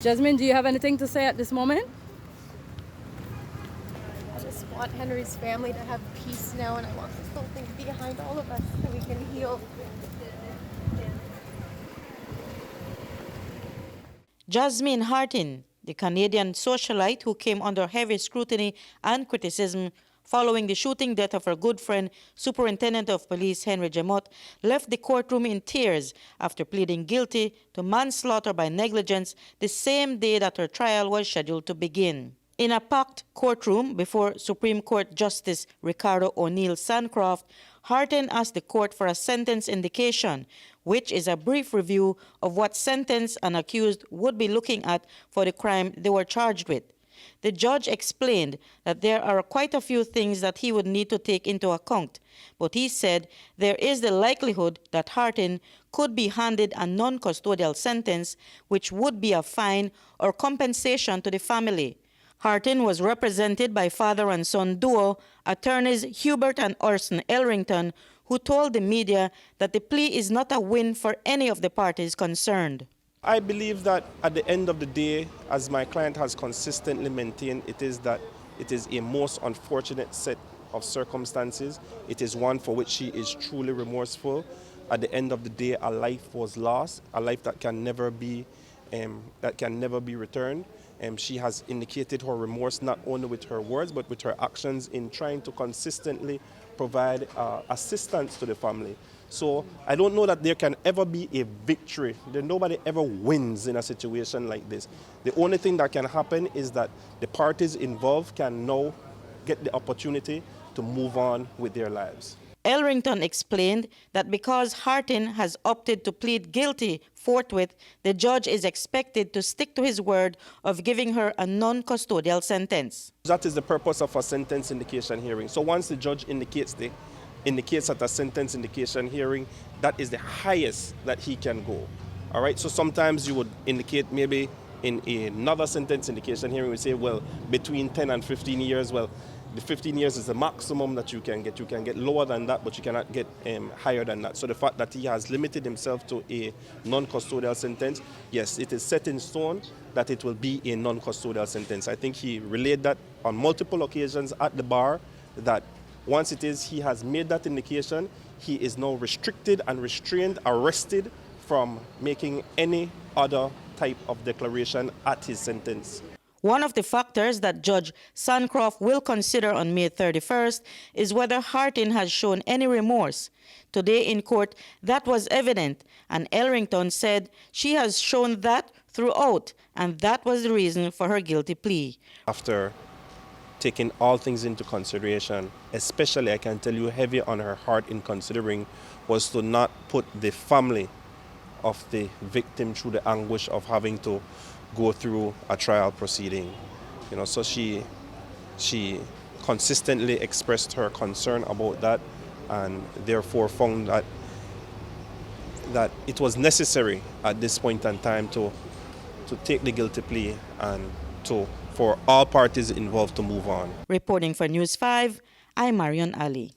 Jasmine, do you have anything to say at this moment? I just want Henry's family to have peace now, and I want this whole thing to be behind all of us so we can heal. Jasmine Hartin, the Canadian socialite who came under heavy scrutiny and criticism following the shooting death of her good friend, Superintendent of Police Henry Jemmott, left the courtroom in tears after pleading guilty to manslaughter by negligence the same day that her trial was scheduled to begin. In a packed courtroom before Supreme Court Justice Ricardo O'Neil Sandcroft, Hartin asked the court for a sentence indication, which is a brief review of what sentence an accused would be looking at for the crime they were charged with. The judge explained that there are quite a few things that he would need to take into account, but he said there is the likelihood that Hartin could be handed a non-custodial sentence, which would be a fine or compensation to the family. Hartin was represented by father and son duo, attorneys Hubert and Orson Elrington, who told the media that the plea is not a win for any of the parties concerned. I believe that at the end of the day, as my client has consistently maintained, it is a most unfortunate set of circumstances. It is one for which she is truly remorseful. At the end of the day, a life was lost, a life that can never be returned. She has indicated her remorse not only with her words but with her actions in trying to consistently provide assistance to the family. So I don't know that there can ever be a victory. Nobody ever wins in a situation like this. The only thing that can happen is that the parties involved can now get the opportunity to move on with their lives. Elrington explained that because Hartin has opted to plead guilty forthwith, the judge is expected to stick to his word of giving her a non-custodial sentence. That is the purpose of a sentence indication hearing. So once the judge indicates at a sentence indication hearing, that is the highest that he can go. All right, so sometimes you would indicate maybe in another sentence indication hearing, we say, well, between 10 and 15 years, well, the 15 years is the maximum that you can get. You can get lower than that, but you cannot get higher than that. So the fact that he has limited himself to a non-custodial sentence, yes, it is set in stone that it will be a non-custodial sentence. I think he relayed that on multiple occasions at the bar, that once he has made that indication, he is now restricted and restrained, arrested from making any other type of declaration at his sentence. One of the factors that Judge Sandcroft will consider on May 31st is whether Hartin has shown any remorse. Today in court, that was evident, and Elrington said she has shown that throughout, and that was the reason for her guilty plea. After taking all things into consideration, especially I can tell you heavy on her heart in considering was to not put the family of the victim through the anguish of having to go through a trial proceeding. So she consistently expressed her concern about that, and therefore found that it was necessary at this point in time to take the guilty plea and for all parties involved to move on. Reporting for News 5, I'm Marion Ali.